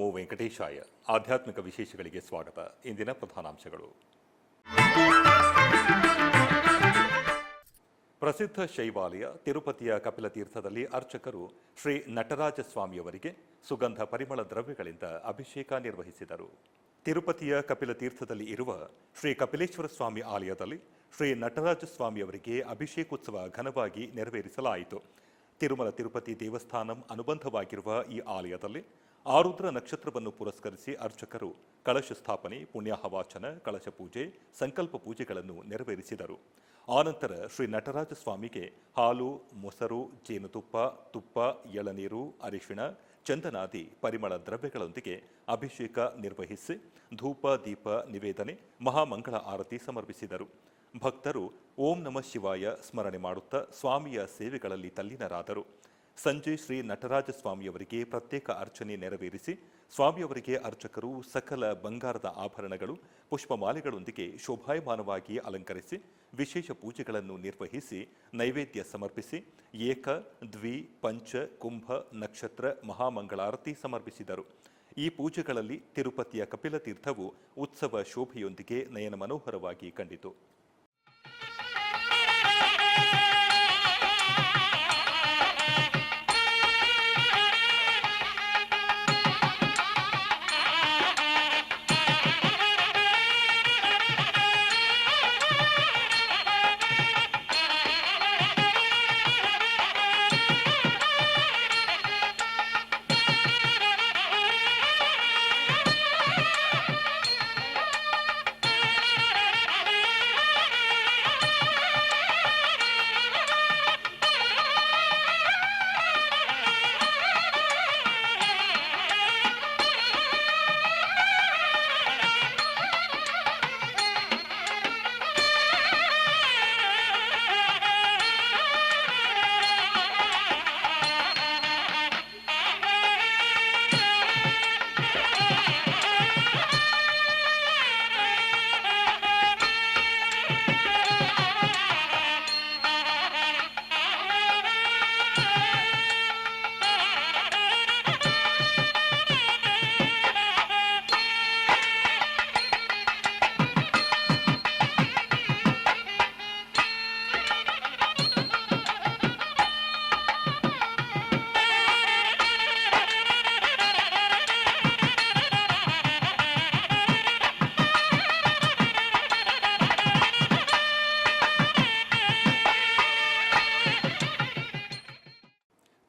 ನಮೋ ವೆಂಕಟೇಶಾಯ. ಆಧ್ಯಾತ್ಮಿಕ ವಿಶೇಷಗಳಿಗೆ ಸ್ವಾಗತ. ಇಂದಿನ ಪ್ರಧಾನಾಂಶಗಳು. ಪ್ರಸಿದ್ಧ ಶೈವಾಲಯ ತಿರುಪತಿಯ ಕಪಿಲತೀರ್ಥದಲ್ಲಿ ಅರ್ಚಕರು ಶ್ರೀ ನಟರಾಜ ಸ್ವಾಮಿಯವರಿಗೆ ಸುಗಂಧ ಪರಿಮಳ ದ್ರವ್ಯಗಳಿಂದ ಅಭಿಷೇಕ ನಿರ್ವಹಿಸಿದರು. ತಿರುಪತಿಯ ಕಪಿಲತೀರ್ಥದಲ್ಲಿ ಇರುವ ಶ್ರೀ ಕಪಿಲೇಶ್ವರ ಸ್ವಾಮಿ ಆಲಯದಲ್ಲಿ ಶ್ರೀ ನಟರಾಜ ಸ್ವಾಮಿಯವರಿಗೆ ಅಭಿಷೇಕೋತ್ಸವ ಘನವಾಗಿ ನೆರವೇರಿಸಲಾಯಿತು. ತಿರುಮಲ ತಿರುಪತಿ ದೇವಸ್ಥಾನಂ ಅನುಬಂಧವಾಗಿರುವ ಈ ಆಲಯದಲ್ಲಿ ಆರುದ್ರ ನಕ್ಷತ್ರವನ್ನು ಪುರಸ್ಕರಿಸಿ ಅರ್ಚಕರು ಕಳಶ ಸ್ಥಾಪನೆ, ಪುಣ್ಯಾಹವಾಚನ, ಕಳಶ ಪೂಜೆ, ಸಂಕಲ್ಪ ಪೂಜೆಗಳನ್ನು ನೆರವೇರಿಸಿದರು. ಆನಂತರ ಶ್ರೀ ನಟರಾಜ ಸ್ವಾಮಿಗೆ ಹಾಲು, ಮೊಸರು, ಜೇನುತುಪ್ಪ, ತುಪ್ಪ, ಎಳನೀರು, ಅರಿಶಿಣ, ಚಂದನಾದಿ ಪರಿಮಳ ದ್ರವ್ಯಗಳೊಂದಿಗೆ ಅಭಿಷೇಕ ನಿರ್ವಹಿಸಿ ಧೂಪ ದೀಪ ನಿವೇದನೆ, ಮಹಾಮಂಗಳ ಆರತಿ ಸಮರ್ಪಿಸಿದರು. ಭಕ್ತರು ಓಂ ನಮಃ ಶಿವಾಯ ಸ್ಮರಣೆ ಮಾಡುತ್ತಾ ಸ್ವಾಮಿಯ ಸೇವೆಗಳಲ್ಲಿ ತಲ್ಲೀನರಾದರು. ಸಂಜೆ ಶ್ರೀ ನಟರಾಜ ಸ್ವಾಮಿಯವರಿಗೆ ಪ್ರತ್ಯೇಕ ಅರ್ಚನೆ ನೆರವೇರಿಸಿ ಸ್ವಾಮಿಯವರಿಗೆ ಅರ್ಚಕರು ಸಕಲ ಬಂಗಾರದ ಆಭರಣಗಳು, ಪುಷ್ಪಮಾಲೆಗಳೊಂದಿಗೆ ಶೋಭಾಯಮಾನವಾಗಿ ಅಲಂಕರಿಸಿ ವಿಶೇಷ ಪೂಜೆಗಳನ್ನು ನಿರ್ವಹಿಸಿ ನೈವೇದ್ಯ ಸಮರ್ಪಿಸಿ ಏಕ, ದ್ವಿ, ಪಂಚ, ಕುಂಭ, ನಕ್ಷತ್ರ, ಮಹಾಮಂಗಳಾರತಿ ಸಮರ್ಪಿಸಿದರು. ಈ ಪೂಜೆಗಳಲ್ಲಿ ತಿರುಪತಿಯ ಕಪಿಲತೀರ್ಥವು ಉತ್ಸವ ಶೋಭೆಯೊಂದಿಗೆ ನಯನ ಮನೋಹರವಾಗಿ ಕಂಡಿತು.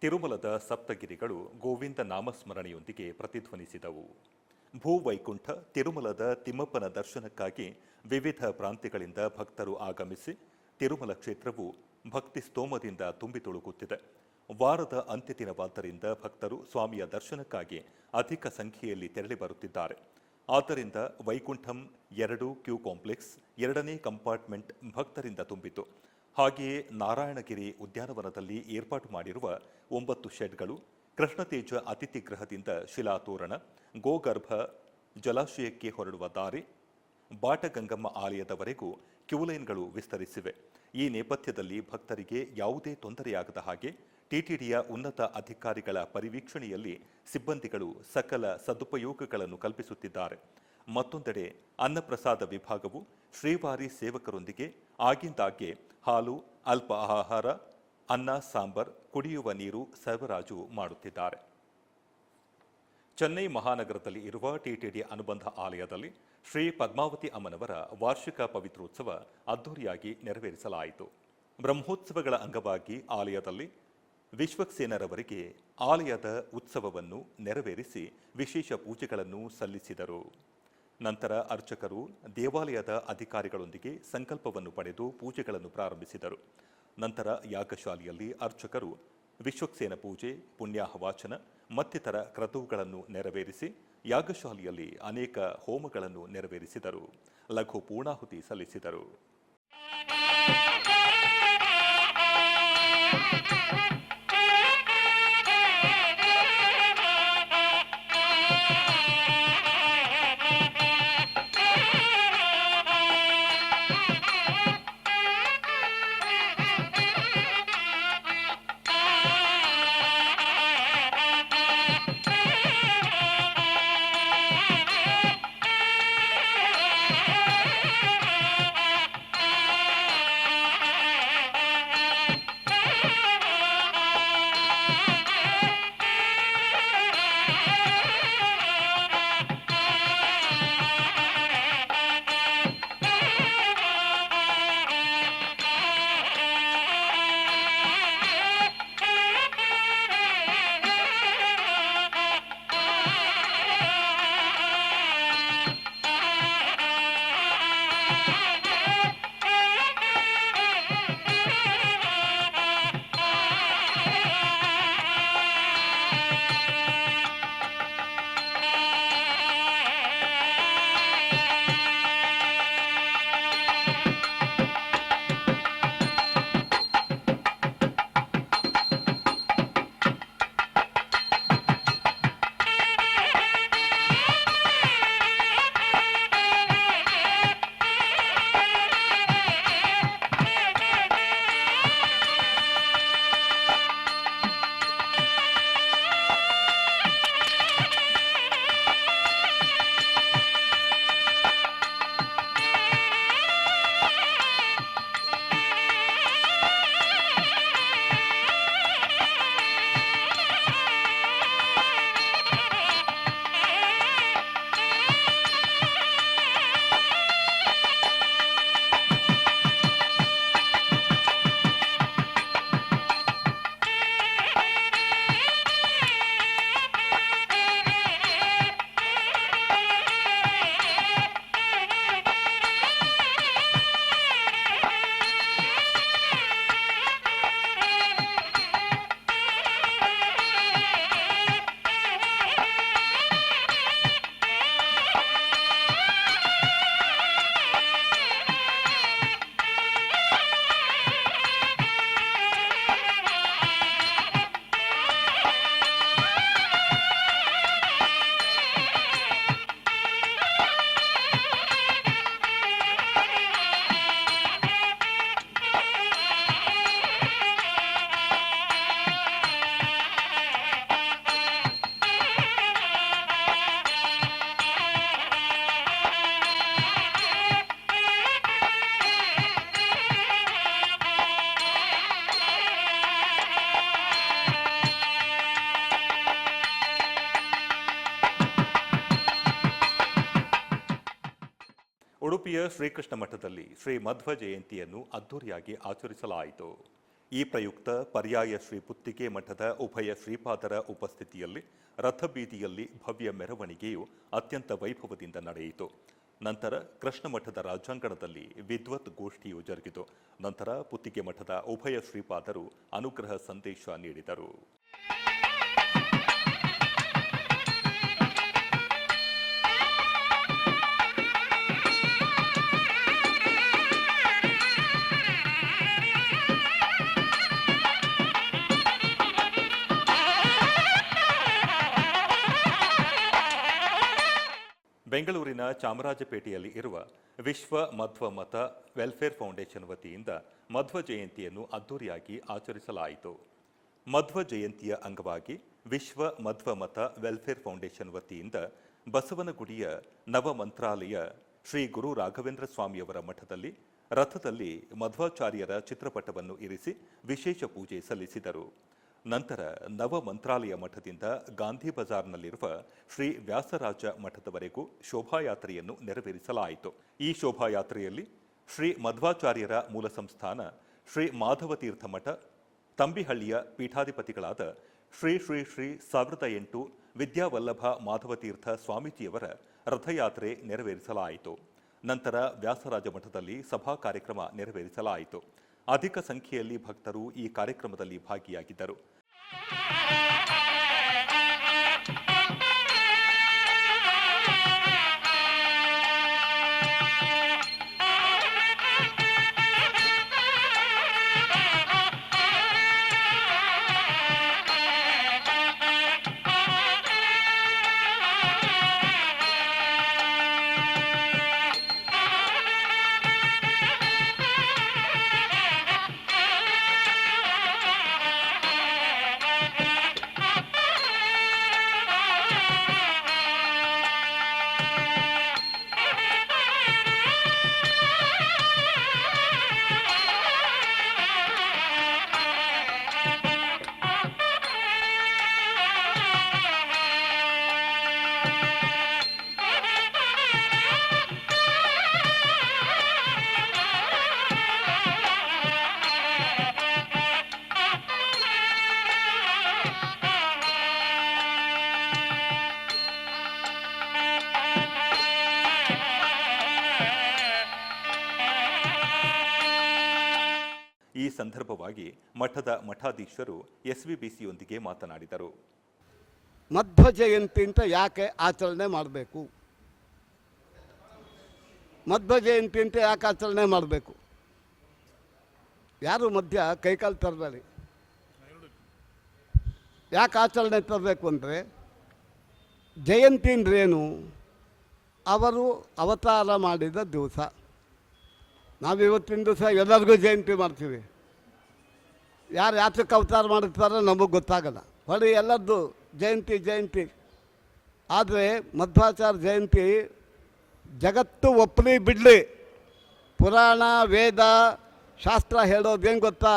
ತಿರುಮಲದ ಸಪ್ತಗಿರಿಗಳು ಗೋವಿಂದ ನಾಮಸ್ಮರಣೆಯೊಂದಿಗೆ ಪ್ರತಿಧ್ವನಿಸಿದವು. ಭೂವೈಕುಂಠ ತಿರುಮಲದ ತಿಮ್ಮಪ್ಪನ ದರ್ಶನಕ್ಕಾಗಿ ವಿವಿಧ ಪ್ರಾಂತ್ಯಗಳಿಂದ ಭಕ್ತರು ಆಗಮಿಸಿ ತಿರುಮಲ ಕ್ಷೇತ್ರವು ಭಕ್ತಿ ಸ್ತೋಮದಿಂದ ತುಂಬಿ ತುಳುಕುತ್ತಿದೆ. ವಾರದ ಅಂತ್ಯ ದಿನವಾದ್ದರಿಂದ ಭಕ್ತರು ಸ್ವಾಮಿಯ ದರ್ಶನಕ್ಕಾಗಿ ಅಧಿಕ ಸಂಖ್ಯೆಯಲ್ಲಿ ತೆರಳಿ ಬರುತ್ತಿದ್ದಾರೆ. ಆದ್ದರಿಂದ ವೈಕುಂಠಂ 2 ಕ್ಯೂ ಕಾಂಪ್ಲೆಕ್ಸ್ 2ನೇ ಕಂಪಾರ್ಟ್ಮೆಂಟ್ ಭಕ್ತರಿಂದ ತುಂಬಿತು. ಹಾಗೆಯೇ ನಾರಾಯಣಗಿರಿ ಉದ್ಯಾನವನದಲ್ಲಿ ಏರ್ಪಾಟು ಮಾಡಿರುವ 9 ಶೆಡ್ಗಳು, ಕೃಷ್ಣತೇಜ ಅತಿಥಿ ಗೃಹದಿಂದ ಶಿಲಾತೋರಣ, ಗೋಗರ್ಭ ಜಲಾಶಯಕ್ಕೆ ಹೊರಡುವ ದಾರಿ, ಬಾಟಗಂಗಮ್ಮ ಆಲಯದವರೆಗೂ ಕ್ಯೂಲೈನ್ಗಳು ವಿಸ್ತರಿಸಿವೆ. ಈ ನೇಪಥ್ಯದಲ್ಲಿ ಭಕ್ತರಿಗೆ ಯಾವುದೇ ತೊಂದರೆಯಾಗದ ಹಾಗೆ ಟಿಟಿಡಿಯ ಉನ್ನತ ಅಧಿಕಾರಿಗಳ ಪರಿವೀಕ್ಷಣೆಯಲ್ಲಿ ಸಿಬ್ಬಂದಿಗಳು ಸಕಲ ಸದುಪಯೋಗಗಳನ್ನು ಕಲ್ಪಿಸುತ್ತಿದ್ದಾರೆ. ಮತ್ತೊಂದೆಡೆ ಅನ್ನಪ್ರಸಾದ ವಿಭಾಗವು ಶ್ರೀವಾರಿ ಸೇವಕರೊಂದಿಗೆ ಆಗಿಂದಾಗ್ಗೆ ಹಾಲು, ಅಲ್ಪ ಆಹಾರ, ಅನ್ನ, ಸಾಂಬಾರ್, ಕುಡಿಯುವ ನೀರು ಸರಬರಾಜು ಮಾಡುತ್ತಿದ್ದಾರೆ. ಚೆನ್ನೈ ಮಹಾನಗರದಲ್ಲಿ ಇರುವ ಟಿಟಿಡಿ ಅನುಬಂಧ ಆಲಯದಲ್ಲಿ ಶ್ರೀ ಪದ್ಮಾವತಿ ಅಮ್ಮನವರ ವಾರ್ಷಿಕ ಪವಿತ್ರೋತ್ಸವ ಅದ್ದೂರಿಯಾಗಿ ನೆರವೇರಿಸಲಾಯಿತು. ಬ್ರಹ್ಮೋತ್ಸವಗಳ ಅಂಗವಾಗಿ ಆಲಯದಲ್ಲಿ ವಿಶ್ವಕ್ಸೇನರವರಿಗೆ ಆಲಯದ ಉತ್ಸವವನ್ನು ನೆರವೇರಿಸಿ ವಿಶೇಷ ಪೂಜೆಗಳನ್ನು ಸಲ್ಲಿಸಿದರು. ನಂತರ ಅರ್ಚಕರು ದೇವಾಲಯದ ಅಧಿಕಾರಿಗಳೊಂದಿಗೆ ಸಂಕಲ್ಪವನ್ನು ಪಡೆದು ಪೂಜೆಗಳನ್ನು ಪ್ರಾರಂಭಿಸಿದರು. ನಂತರ ಯಾಗಶಾಲೆಯಲ್ಲಿ ಅರ್ಚಕರು ವಿಶ್ವಕ್ಸೇನ ಪೂಜೆ, ಪುಣ್ಯಾಹವಾಚನ ಮತ್ತಿತರ ಕ್ರತುಗಳನ್ನು ನೆರವೇರಿಸಿ ಯಾಗಶಾಲೆಯಲ್ಲಿ ಅನೇಕ ಹೋಮಗಳನ್ನು ನೆರವೇರಿಸಿದರು. ಲಘು ಪೂರ್ಣಾಹುತಿ ಸಲ್ಲಿಸಿದರು. ಉಡುಪಿಯ ಶ್ರೀಕೃಷ್ಣ ಮಠದಲ್ಲಿ ಶ್ರೀ ಮಧ್ವ ಜಯಂತಿಯನ್ನು ಅದ್ದೂರಿಯಾಗಿ ಆಚರಿಸಲಾಯಿತು. ಈ ಪ್ರಯುಕ್ತ ಪರ್ಯಾಯ ಶ್ರೀ ಪುತ್ತಿಗೆ ಮಠದ ಉಭಯ ಶ್ರೀಪಾದರ ಉಪಸ್ಥಿತಿಯಲ್ಲಿ ರಥಬೀದಿಯಲ್ಲಿ ಭವ್ಯ ಮೆರವಣಿಗೆಯು ಅತ್ಯಂತ ವೈಭವದಿಂದ ನಡೆಯಿತು. ನಂತರ ಕೃಷ್ಣ ಮಠದ ರಾಜಾಂಗಣದಲ್ಲಿ ವಿದ್ವತ್ ಗೋಷ್ಠಿಯು ಜರುಗಿತು. ನಂತರ ಪುತ್ತಿಗೆ ಮಠದ ಉಭಯ ಶ್ರೀಪಾದರು ಅನುಗ್ರಹ ಸಂದೇಶ ನೀಡಿದರು. ಬೆಂಗಳೂರಿನ ಚಾಮರಾಜಪೇಟೆಯಲ್ಲಿ ಇರುವ ವಿಶ್ವ ಮಧ್ವ ಮತ ವೆಲ್ಫೇರ್ ಫೌಂಡೇಶನ್ ವತಿಯಿಂದ ಮಧ್ವ ಜಯಂತಿಯನ್ನು ಅದ್ದೂರಿಯಾಗಿ ಆಚರಿಸಲಾಯಿತು. ಮಧ್ವ ಜಯಂತಿಯ ಅಂಗವಾಗಿ ವಿಶ್ವ ಮಧ್ವ ಮತ ವೆಲ್ಫೇರ್ ಫೌಂಡೇಶನ್ ವತಿಯಿಂದ ಬಸವನಗುಡಿಯ ನವ ಮಂತ್ರಾಲಯ ಶ್ರೀ ಗುರು ರಾಘವೇಂದ್ರ ಸ್ವಾಮಿಯವರ ಮಠದಲ್ಲಿ ರಥದಲ್ಲಿ ಮಧ್ವಾಚಾರ್ಯರ ಚಿತ್ರಪಟವನ್ನು ಇರಿಸಿ ವಿಶೇಷ ಪೂಜೆ ಸಲ್ಲಿಸಿದರು. ನಂತರ ನವ ಮಂತ್ರಾಲಯ ಮಠದಿಂದ ಗಾಂಧಿ ಬಜಾರ್ನಲ್ಲಿರುವ ಶ್ರೀ ವ್ಯಾಸರಾಜ ಮಠದವರೆಗೂ ಶೋಭಾಯಾತ್ರೆಯನ್ನು ನೆರವೇರಿಸಲಾಯಿತು. ಈ ಶೋಭಾಯಾತ್ರೆಯಲ್ಲಿ ಶ್ರೀ ಮಧ್ವಾಚಾರ್ಯರ ಮೂಲ ಸಂಸ್ಥಾನ ಶ್ರೀ ಮಾಧವತೀರ್ಥ ಮಠ, ತಂಬಿಹಳ್ಳಿಯ ಪೀಠಾಧಿಪತಿಗಳಾದ ಶ್ರೀ ಶ್ರೀ ಶ್ರೀ 1008 ವಿದ್ಯಾವಲ್ಲಭ ಮಾಧವತೀರ್ಥ ಸ್ವಾಮೀಜಿಯವರ ರಥಯಾತ್ರೆ ನೆರವೇರಿಸಲಾಯಿತು. ನಂತರ ವ್ಯಾಸರಾಜ ಮಠದಲ್ಲಿ ಸಭಾ ಕಾರ್ಯಕ್ರಮ ನೆರವೇರಿಸಲಾಯಿತು. ಅಧಿಕ ಸಂಖ್ಯೆಯಲ್ಲಿ ಭಕ್ತರು ಈ ಕಾರ್ಯಕ್ರಮದಲ್ಲಿ ಭಾಗಿಯಾಗಿದ್ದರು. ಈ ಸಂದರ್ಭವಾಗಿ ಮಠದ ಮಠಾಧೀಶರು ಎಸ್ವಿಬಿಸಿಯೊಂದಿಗೆ ಮಾತನಾಡಿದರು. ಮಧ್ವ ಜಯಂತಿ ಅಂತ ಯಾಕೆ ಆಚರಣೆ ಮಾಡಬೇಕು? ಮಧ್ವ ಜಯಂತಿ ಅಂತ ಯಾಕೆ ಆಚರಣೆ ಮಾಡಬೇಕು? ಯಾರು ಮಧ್ಯ ಕೈಕಾಲು ತರಬೇಡಿ. ಯಾಕೆ ಆಚರಣೆ ತರಬೇಕು ಅಂದರೆ, ಜಯಂತಿ ಅಂದ್ರೇನು? ಅವರು ಅವತಾರ ಮಾಡಿದ ದಿವಸ. ನಾವಿವತ್ತಿನ ದಿವಸ ಎಲ್ಲರಿಗೂ ಜಯಂತಿ ಮಾಡ್ತೀವಿ. ಯಾರು ಯಾತಕ್ಕೆ ಅವತಾರ ಮಾಡಿರ್ತಾರೋ ನಮಗೆ ಗೊತ್ತಾಗಲ್ಲ. ಹೊಡಿ ಎಲ್ಲರದ್ದು ಜಯಂತಿ. ಆದರೆ ಮಧ್ವಾಚಾರ್ಯ ಜಯಂತಿ ಜಗತ್ತು ಒಪ್ಪಲಿ ಬಿಡಲಿ, ಪುರಾಣ ವೇದ ಶಾಸ್ತ್ರ ಹೇಳೋದೇನು ಗೊತ್ತಾ?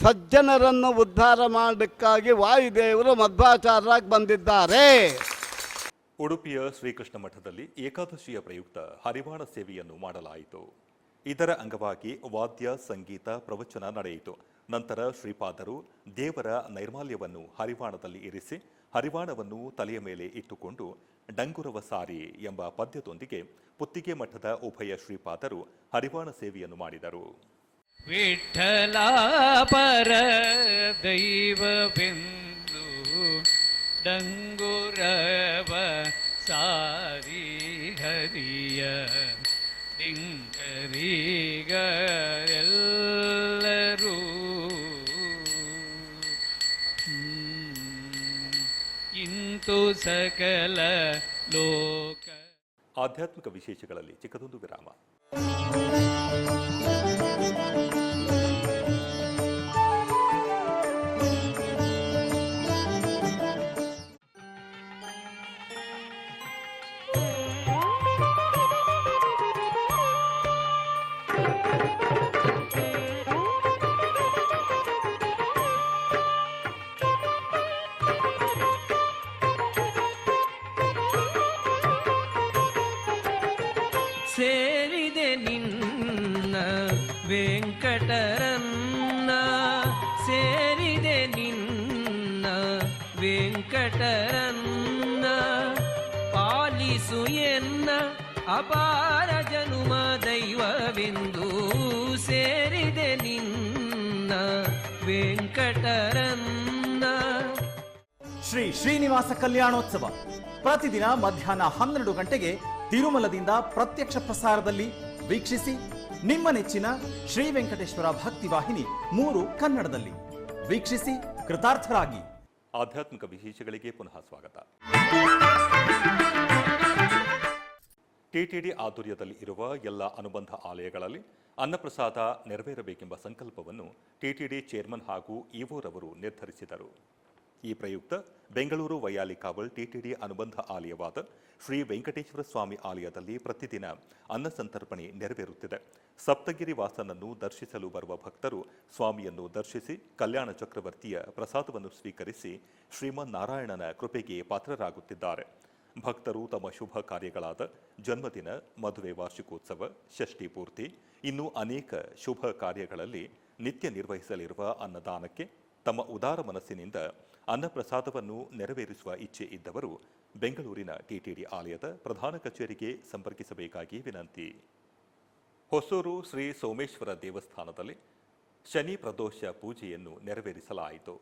ಸಜ್ಜನರನ್ನು ಉದ್ಧಾರ ಮಾಡಲಿಕ್ಕಾಗಿ ವಾಯುದೇವರು ಮಧ್ವಾಚಾರ್ಯರಾಗಿ ಬಂದಿದ್ದಾರೆ. ಉಡುಪಿಯ ಶ್ರೀಕೃಷ್ಣ ಮಠದಲ್ಲಿ ಏಕಾದಶಿಯ ಪ್ರಯುಕ್ತ ಹರಿವಾಣ ಸೇವೆಯನ್ನು ಮಾಡಲಾಯಿತು. ಇದರ ಅಂಗವಾಗಿ ವಾದ್ಯ, ಸಂಗೀತ, ಪ್ರವಚನ ನಡೆಯಿತು. ನಂತರ ಶ್ರೀಪಾದರು ದೇವರ ನೈರ್ಮಾಲ್ಯವನ್ನು ಹರಿವಾಣದಲ್ಲಿ ಇರಿಸಿ ಹರಿವಾಣವನ್ನು ತಲೆಯ ಮೇಲೆ ಇಟ್ಟುಕೊಂಡು ಡಂಗುರವ ಸಾರಿ ಎಂಬ ಪದ್ಯದೊಂದಿಗೆ ಪುತ್ತಿಗೆ ಮಠದ ಉಭಯ ಶ್ರೀಪಾದರು ಹರಿವಾಣ ಸೇವೆಯನ್ನು ಮಾಡಿದರು. ವಿಠಲ ಪರ ದೈವವೆಂದು ಡಂಗುರವ ಸಾರಿ ಹರಿಯ ಡಿಂಗರಿಗರೆಲ್ಲರೂ ಇಂತು ಸಕಲ ಲೋಕ. ಆಧ್ಯಾತ್ಮಿಕ ವಿಶೇಷಗಳಲ್ಲಿ ಚಿಕ್ಕದೊಂದು ವಿರಾಮ. say ವೆಂಕಟರನ್ನ ಸೇರಿದೆ ನಿನ್ನ ವೆಂಕಟರನ್ನ ಪಾಲಿಸು ಎನ್ನ ಅಪಾರ ಜನುಮ ದೈವವೆಂದು ಸೇರಿದೆ ನಿನ್ನ ವೆಂಕಟರನ್ನ. ಶ್ರೀ ಶ್ರೀನಿವಾಸ ಕಲ್ಯಾಣೋತ್ಸವ ಪ್ರತಿದಿನ ಮಧ್ಯಾಹ್ನ 12 ಗಂಟೆಗೆ ತಿರುಮಲದಿಂದ ಪ್ರತ್ಯಕ್ಷ ಪ್ರಸಾರದಲ್ಲಿ ವೀಕ್ಷಿಸಿ. ನಿಮ್ಮ ನೆಚ್ಚಿನ ಶ್ರೀ ವೆಂಕಟೇಶ್ವರ ಭಕ್ತಿ ವಾಹಿನಿ 3 ಕನ್ನಡದಲ್ಲಿ ವೀಕ್ಷಿಸಿ, ಕೃತಾರ್ಥರಾಗಿ. ಆಧ್ಯಾತ್ಮಿಕ ವಿಶೇಷಗಳಿಗೆ ಪುನಃ ಸ್ವಾಗತ. ಟಿಟಿಡಿ ಆಧ್ವರ್ಯದಲ್ಲಿ ಇರುವ ಎಲ್ಲ ಅನುಬಂಧ ಆಲಯಗಳಲ್ಲಿ ಅನ್ನಪ್ರಸಾದ ನೆರವೇರಬೇಕೆಂಬ ಸಂಕಲ್ಪವನ್ನು ಟಿಟಿಡಿ ಚೇರ್ಮನ್ ಹಾಗೂ ಇಒರವರು ನಿರ್ಧರಿಸಿದರು. ಈ ಪ್ರಯುಕ್ತ ಬೆಂಗಳೂರು ವೈಯಾಲಿ ಕಾವಲ್ ಟಿಟಿಡಿ ಅನುಬಂಧ ಆಲಯವಾದ ಶ್ರೀ ವೆಂಕಟೇಶ್ವರ ಸ್ವಾಮಿ ಆಲಯದಲ್ಲಿ ಪ್ರತಿದಿನ ಅನ್ನ ಸಂತರ್ಪಣೆ ನೆರವೇರುತ್ತಿದೆ. ಸಪ್ತಗಿರಿ ವಾಸನನ್ನು ದರ್ಶಿಸಲು ಬರುವ ಭಕ್ತರು ಸ್ವಾಮಿಯನ್ನು ದರ್ಶಿಸಿ ಕಲ್ಯಾಣ ಚಕ್ರವರ್ತಿಯ ಪ್ರಸಾದವನ್ನು ಸ್ವೀಕರಿಸಿ ಶ್ರೀಮನ್ನಾರಾಯಣನ ಕೃಪೆಗೆ ಪಾತ್ರರಾಗುತ್ತಿದ್ದಾರೆ. ಭಕ್ತರು ತಮ್ಮ ಶುಭ ಕಾರ್ಯಗಳಾದ ಜನ್ಮದಿನ, ಮದುವೆ ವಾರ್ಷಿಕೋತ್ಸವ, ಷಷ್ಠಿ ಪೂರ್ತಿ, ಇನ್ನೂ ಅನೇಕ ಶುಭ ಕಾರ್ಯಗಳಲ್ಲಿ ನಿತ್ಯ ನಿರ್ವಹಿಸಲಿರುವ ಅನ್ನದಾನಕ್ಕೆ ತಮ್ಮ ಉದಾರ ಮನಸ್ಸಿನಿಂದ ಅನ್ನಪ್ರಸಾದವನ್ನು ನೆರವೇರಿಸುವ ಇಚ್ಛೆ ಇದ್ದವರು ಬೆಂಗಳೂರಿನ ಟಿಟಿಡಿ ಆಲಯದ ಪ್ರಧಾನ ಕಚೇರಿಗೆ ಸಂಪರ್ಕಿಸಬೇಕಾಗಿ ವಿನಂತಿ. ಹೊಸೂರು ಶ್ರೀ ಸೋಮೇಶ್ವರ ದೇವಸ್ಥಾನದಲ್ಲಿ ಶನಿ ಪ್ರದೋಷ ಪೂಜೆಯನ್ನು ನೆರವೇರಿಸಲಾಯಿತು.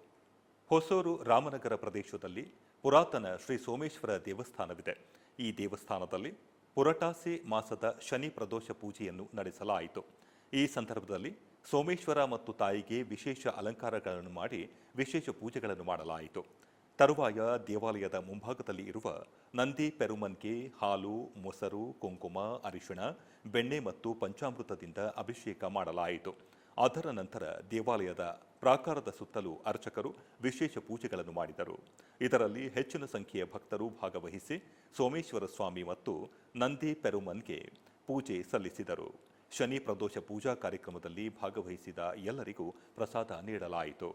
ಹೊಸೂರು ರಾಮನಗರ ಪ್ರದೇಶದಲ್ಲಿ ಪುರಾತನ ಶ್ರೀ ಸೋಮೇಶ್ವರ ದೇವಸ್ಥಾನವಿದೆ. ಈ ದೇವಸ್ಥಾನದಲ್ಲಿ ಪುರಟಾಸಿ ಮಾಸದ ಶನಿ ಪ್ರದೋಷ ಪೂಜೆಯನ್ನು ನಡೆಸಲಾಯಿತು. ಈ ಸಂದರ್ಭದಲ್ಲಿ ಸೋಮೇಶ್ವರ ಮತ್ತು ತಾಯಿಗೆ ವಿಶೇಷ ಅಲಂಕಾರಗಳನ್ನು ಮಾಡಿ ವಿಶೇಷ ಪೂಜೆಗಳನ್ನು ಮಾಡಲಾಯಿತು. ತರುವಾಯ ದೇವಾಲಯದ ಮುಂಭಾಗದಲ್ಲಿ ಇರುವ ನಂದಿ ಪೆರುಮನ್ಗೆ ಹಾಲು, ಮೊಸರು, ಕುಂಕುಮ, ಅರಿಶಿಣ, ಬೆಣ್ಣೆ ಮತ್ತು ಪಂಚಾಮೃತದಿಂದ ಅಭಿಷೇಕ ಮಾಡಲಾಯಿತು. ಅದರ ನಂತರ ದೇವಾಲಯದ ಪ್ರಾಕಾರದ ಸುತ್ತಲೂ ಅರ್ಚಕರು ವಿಶೇಷ ಪೂಜೆಗಳನ್ನು ಮಾಡಿದರು. ಇದರಲ್ಲಿ ಹೆಚ್ಚಿನ ಸಂಖ್ಯೆಯ ಭಕ್ತರು ಭಾಗವಹಿಸಿ ಸೋಮೇಶ್ವರ ಸ್ವಾಮಿ ಮತ್ತು ನಂದಿ ಪೆರುಮನ್ಗೆ ಪೂಜೆ ಸಲ್ಲಿಸಿದರು. ಶನಿ ಪ್ರದೋಷ ಪೂಜಾ ಕಾರ್ಯಕ್ರಮದಲ್ಲಿ ಭಾಗವಹಿಸಿದ ಎಲ್ಲರಿಗೂ ಪ್ರಸಾದ ನೀಡಲಾಯಿತು.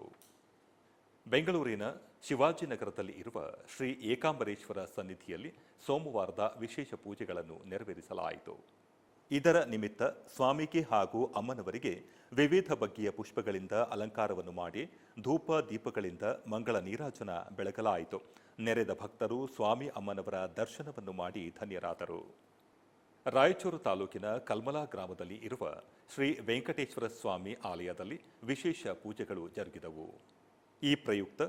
ಬೆಂಗಳೂರಿನ ಶಿವಾಜಿನಗರದಲ್ಲಿ ಇರುವ ಶ್ರೀ ಏಕಾಂಬರೇಶ್ವರ ಸನ್ನಿಧಿಯಲ್ಲಿ ಸೋಮವಾರದ ವಿಶೇಷ ಪೂಜೆಗಳನ್ನು ನೆರವೇರಿಸಲಾಯಿತು. ಇದರ ನಿಮಿತ್ತ ಸ್ವಾಮಿಗೆ ಹಾಗೂ ಅಮ್ಮನವರಿಗೆ ವಿವಿಧ ಬಗೆಯ ಪುಷ್ಪಗಳಿಂದ ಅಲಂಕಾರವನ್ನು ಮಾಡಿ ಧೂಪ ದೀಪಗಳಿಂದ ಮಂಗಳ ನೀರಾಜನ ಬೆಳಗಲಾಯಿತು. ನೆರೆದ ಭಕ್ತರು ಸ್ವಾಮಿ ಅಮ್ಮನವರ ದರ್ಶನವನ್ನು ಮಾಡಿ ಧನ್ಯರಾದರು. ರಾಯಚೂರು ತಾಲೂಕಿನ ಕಲ್ಮಲಾ ಗ್ರಾಮದಲ್ಲಿ ಇರುವ ಶ್ರೀ ವೆಂಕಟೇಶ್ವರ ಸ್ವಾಮಿ ಆಲಯದಲ್ಲಿ ವಿಶೇಷ ಪೂಜೆಗಳು ಜರುಗಿದವು. ಈ ಪ್ರಯುಕ್ತ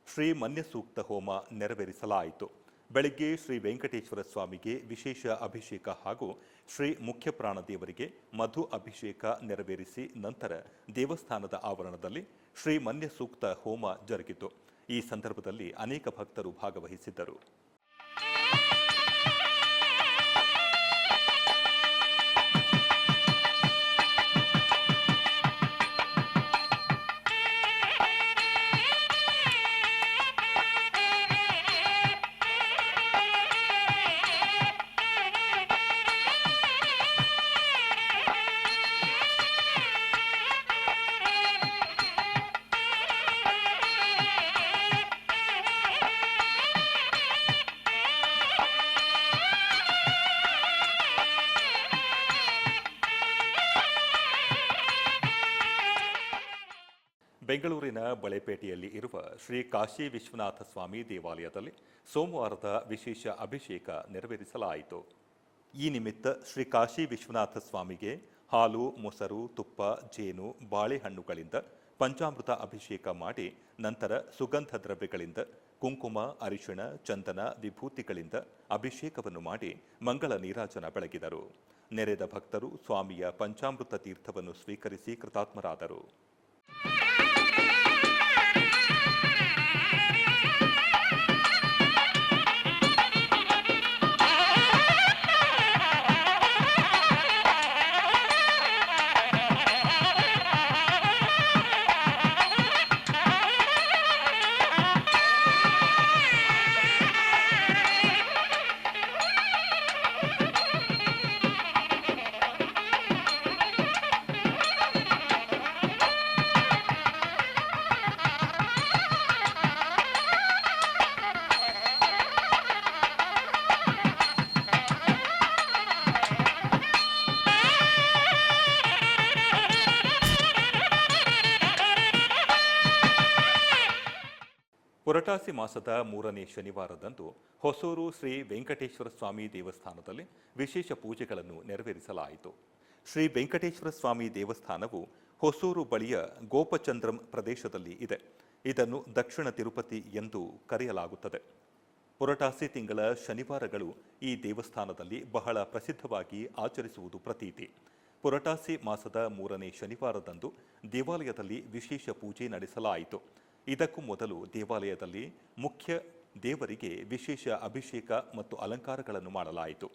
ಶ್ರೀ ಮನ್ಯ ಸೂಕ್ತ ಹೋಮ ನೆರವೇರಿಸಲಾಯಿತು. ಬೆಳಗ್ಗೆ ಶ್ರೀ ವೆಂಕಟೇಶ್ವರ ಸ್ವಾಮಿಗೆ ವಿಶೇಷ ಅಭಿಷೇಕ ಹಾಗೂ ಶ್ರೀ ಮುಖ್ಯ ಪ್ರಾಣದೇವರಿಗೆ ಮಧು ಅಭಿಷೇಕ ನೆರವೇರಿಸಿ ನಂತರ ದೇವಸ್ಥಾನದ ಆವರಣದಲ್ಲಿ ಶ್ರೀ ಮನ್ಯ ಸೂಕ್ತ ಹೋಮ ಜರುಗಿತು. ಈ ಸಂದರ್ಭದಲ್ಲಿ ಅನೇಕ ಭಕ್ತರು ಭಾಗವಹಿಸಿದ್ದರು. ಬೆಂಗಳೂರಿನ ಬಳೆಪೇಟೆಯಲ್ಲಿ ಇರುವ ಶ್ರೀ ಕಾಶಿ ವಿಶ್ವನಾಥ ಸ್ವಾಮಿ ದೇವಾಲಯದಲ್ಲಿ ಸೋಮವಾರದ ವಿಶೇಷ ಅಭಿಷೇಕ ನೆರವೇರಿಸಲಾಯಿತು. ಈ ನಿಮಿತ್ತ ಶ್ರೀ ಕಾಶಿ ವಿಶ್ವನಾಥ ಸ್ವಾಮಿಗೆ ಹಾಲು, ಮೊಸರು, ತುಪ್ಪ, ಜೇನು, ಬಾಳೆಹಣ್ಣುಗಳಿಂದ ಪಂಚಾಮೃತ ಅಭಿಷೇಕ ಮಾಡಿ ನಂತರ ಸುಗಂಧ ದ್ರವ್ಯಗಳಿಂದ ಕುಂಕುಮ, ಅರಿಶಿಣ, ಚಂದನ, ವಿಭೂತಿಗಳಿಂದ ಅಭಿಷೇಕವನ್ನು ಮಾಡಿ ಮಂಗಳ ನೀರಾಜನ ಬೆಳಗಿದರು. ನೆರೆದ ಭಕ್ತರು ಸ್ವಾಮಿಯ ಪಂಚಾಮೃತ ತೀರ್ಥವನ್ನು ಸ್ವೀಕರಿಸಿ ಕೃತಾತ್ಮರಾದರು. ಪುರಟಾಸಿ ಮಾಸದ 3ನೇ ಶನಿವಾರದಂದು ಹೊಸೂರು ಶ್ರೀ ವೆಂಕಟೇಶ್ವರ ಸ್ವಾಮಿ ದೇವಸ್ಥಾನದಲ್ಲಿ ವಿಶೇಷ ಪೂಜೆಗಳನ್ನು ನೆರವೇರಿಸಲಾಯಿತು. ಶ್ರೀ ವೆಂಕಟೇಶ್ವರ ಸ್ವಾಮಿ ದೇವಸ್ಥಾನವು ಹೊಸೂರು ಬಳಿಯ ಗೋಪಚಂದ್ರಂ ಪ್ರದೇಶದಲ್ಲಿ ಇದೆ. ಇದನ್ನು ದಕ್ಷಿಣ ತಿರುಪತಿ ಎಂದು ಕರೆಯಲಾಗುತ್ತದೆ. ಪುರಟಾಸಿ ತಿಂಗಳ ಶನಿವಾರಗಳು ಈ ದೇವಸ್ಥಾನದಲ್ಲಿ ಬಹಳ ಪ್ರಸಿದ್ಧವಾಗಿ ಆಚರಿಸುವುದು ಪ್ರತೀತಿ. ಪುರಟಾಸಿ ಮಾಸದ 3ನೇ ಶನಿವಾರದಂದು ದೇವಾಲಯದಲ್ಲಿ ವಿಶೇಷ ಪೂಜೆ ನಡೆಸಲಾಯಿತು. ಇದಕ್ಕೂ ಮೊದಲು ದೇವಾಲಯದಲ್ಲಿ ಮುಖ್ಯ ದೇವರಿಗೆ ವಿಶೇಷ ಅಭಿಷೇಕ ಮತ್ತು ಅಲಂಕಾರಗಳನ್ನು ಮಾಡಲಾಯಿತು.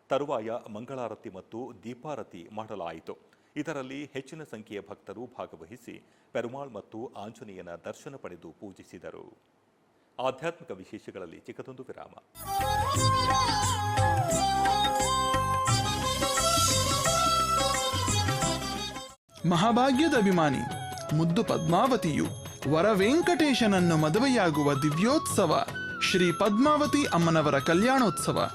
ತರುವಾಯ ಮಂಗಳಾರತಿ ಮತ್ತು ದೀಪಾರತಿ ಮಾಡಲಾಯಿತು. ಇದರಲ್ಲಿ ಹೆಚ್ಚಿನ ಸಂಖ್ಯೆಯ ಭಕ್ತರು ಭಾಗವಹಿಸಿ ಪೆರುಮಾಳ್ ಮತ್ತು ಆಂಜನೇಯನ ದರ್ಶನ ಪಡೆದು ಪೂಜಿಸಿದರು. ಆಧ್ಯಾತ್ಮಿಕ ವಿಶೇಷಗಳಲ್ಲಿ ಚಿಕ್ಕದೊಂದು ವಿರಾಮ. ಮಹಾಭಾಗ್ಯದ ಅಭಿಮಾನಿ ಮುದ್ದು ಪದ್ಮಾವತಿಯು ವರ ವೆಂಕಟೇಶನನ್ನು ಮದುವೆಯಾಗುವ ದಿವ್ಯೋತ್ಸವ ಶ್ರೀ ಪದ್ಮಾವತಿ ಅಮ್ಮನವರ ಕಲ್ಯಾಣೋತ್ಸವ.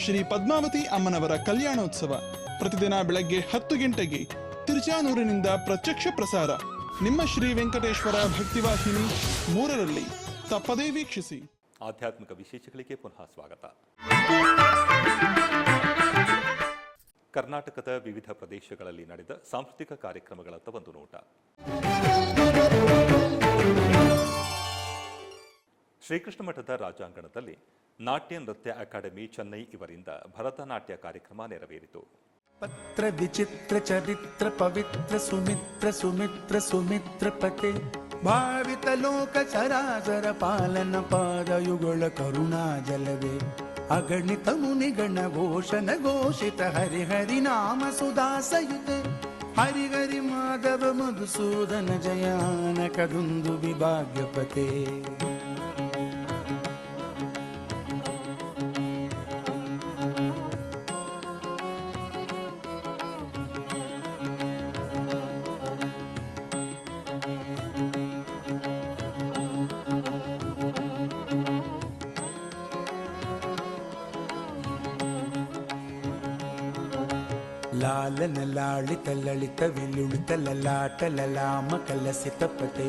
ಶ್ರೀ ಪದ್ಮಾವತಿ ಅಮ್ಮನವರ ಕಲ್ಯಾಣೋತ್ಸವ ಪ್ರತಿದಿನ ಬೆಳಗ್ಗೆ 10 ಗಂಟೆಗೆ ತಿರುಚಾನೂರಿನಿಂದ ಪ್ರತ್ಯಕ್ಷ ಪ್ರಸಾರ. ನಿಮ್ಮ ಶ್ರೀ ವೆಂಕಟೇಶ್ವರ ಭಕ್ತಿವಾಹಿನಿ 3ರಲ್ಲಿ ತಪ್ಪದೇ ವೀಕ್ಷಿಸಿ. ಆಧ್ಯಾತ್ಮಿಕ ವಿಶೇಷಗಳಿಗೆ ಪುನಃ ಸ್ವಾಗತ. ಕರ್ನಾಟಕದ ವಿವಿಧ ಪ್ರದೇಶಗಳಲ್ಲಿ ನಡೆದ ಸಾಂಸ್ಕೃತಿಕ ಕಾರ್ಯಕ್ರಮಗಳತ್ತ ಒಂದು ನೋಟ. ಶ್ರೀಕೃಷ್ಣ ಮಠದ ರಾಜಾಂಗಣದಲ್ಲಿ ನಾಟ್ಯ ನೃತ್ಯ ಅಕಾಡೆಮಿ ಚೆನ್ನೈ ಇವರಿಂದ ಭರತನಾಟ್ಯ ಕಾರ್ಯಕ್ರಮ ನೆರವೇರಿತು. ಪತ್ರ ವಿಚಿತ್ರ ಚರಿತ್ರ ಪವಿತ್ರ ಸುಮಿತ್ರ ಸುಮಿತ್ರ ಸುಮಿತ್ರ ಪತೆ ಭಾವಿತ ಲೋಕ ಚರಾಚರ ಪಾಲನ ಪಾದಯುಗಳ ಕರುಣಾ ಜಲವೇ ಅಗಣಿತ ಮುನಿಗಣ ಘೋಷಣ ಘೋಷಿತ ಹರಿಹರಿ ನಾಮ ಸುದಾಸಯುತೆ ಹರಿಹರಿ ಮಾಧವ ಮಧುಸೂದನ ಜಯಾನ ಕದುಂದು ವಿಭಾಗ್ಯಪತೆ. ಲಾಲನ ಲಾಳಿತ ಲಳಿತ ವಿಲುಳಿತ ಲಲಾಟ ಲಲಾಮ ಕಲಸಿತ ಪತೆ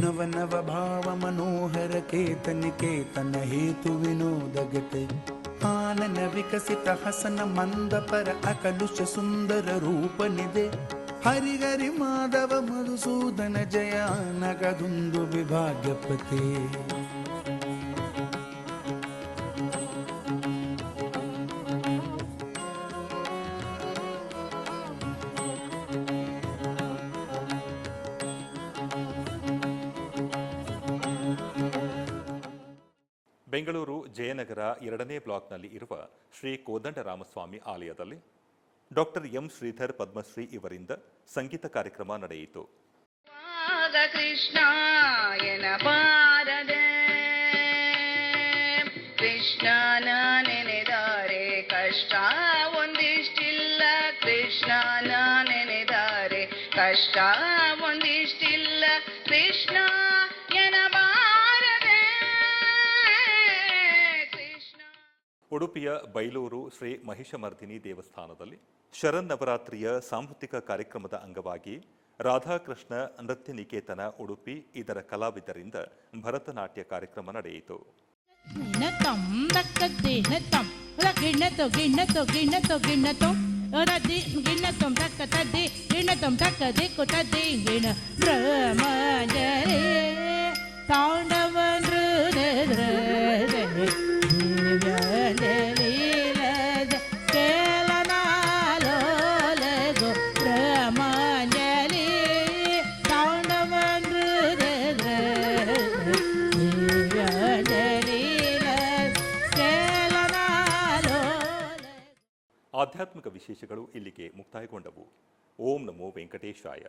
ನವ ನವ ಭಾವ ಮನೋಹರ ಕೇತನ ಕೇತನ ಹೇತು ವಿನೋದಗತೆ ಆನನ ವಿಕಸಿತ ಹಸನ ಮಂದ ಪರ ಅಕಲುಷ ಸುಂದರ ರೂಪನಿದೆ ಹರಿಹರಿ ಮಾಧವ ಮಧುಸೂದನ ಜಯ ನಗದುಂದು ವಿಭಾಗ್ಯಪತೆ. ಬೆಂಗಳೂರು ಜಯನಗರ 2ನೇ ಬ್ಲಾಕ್ನಲ್ಲಿ ಇರುವ ಶ್ರೀ ಕೋದಂಡರಾಮಸ್ವಾಮಿ ಆಲಯದಲ್ಲಿ ಡಾಕ್ಟರ್ ಎಂ ಶ್ರೀಧರ್ ಪದ್ಮಶ್ರೀ ಇವರಿಂದ ಸಂಗೀತ ಕಾರ್ಯಕ್ರಮ ನಡೆಯಿತು. ಕೃಷ್ಣಾಯನ ಬಾರದೆ ಕೃಷ್ಣನ ನೆನೆದಾರೆ ಕಷ್ಟ ಒಂದಿಷ್ಟಿಲ್ಲ ಕೃಷ್ಣನ ನೆನೆದಾರೆ ಕಷ್ಟ ಒಂದಿಷ್ಟಿಲ್ಲ ಕೃಷ್ಣ ಉಡುಪಿಯ ಬೈಲೂರು ಶ್ರೀ ಮಹಿಷಮರ್ದಿನಿ ದೇವಸ್ಥಾನದಲ್ಲಿ ಶರನ್ನವರಾತ್ರಿಯ ಸಾಂಸ್ಕೃತಿಕ ಕಾರ್ಯಕ್ರಮದ ಅಂಗವಾಗಿ ರಾಧಾಕೃಷ್ಣ ನೃತ್ಯ ನಿಕೇತನ ಉಡುಪಿ ಇದರ ಕಲಾವಿದರಿಂದ ಭರತನಾಟ್ಯ ಕಾರ್ಯಕ್ರಮ ನಡೆಯಿತು. ಆಧ್ಯಾತ್ಮಿಕ ವಿಶೇಷಗಳು ಇಲ್ಲಿಗೆ ಮುಕ್ತಾಯಗೊಂಡವು. ಓಂ ನಮೋ ವೆಂಕಟೇಶಾಯ.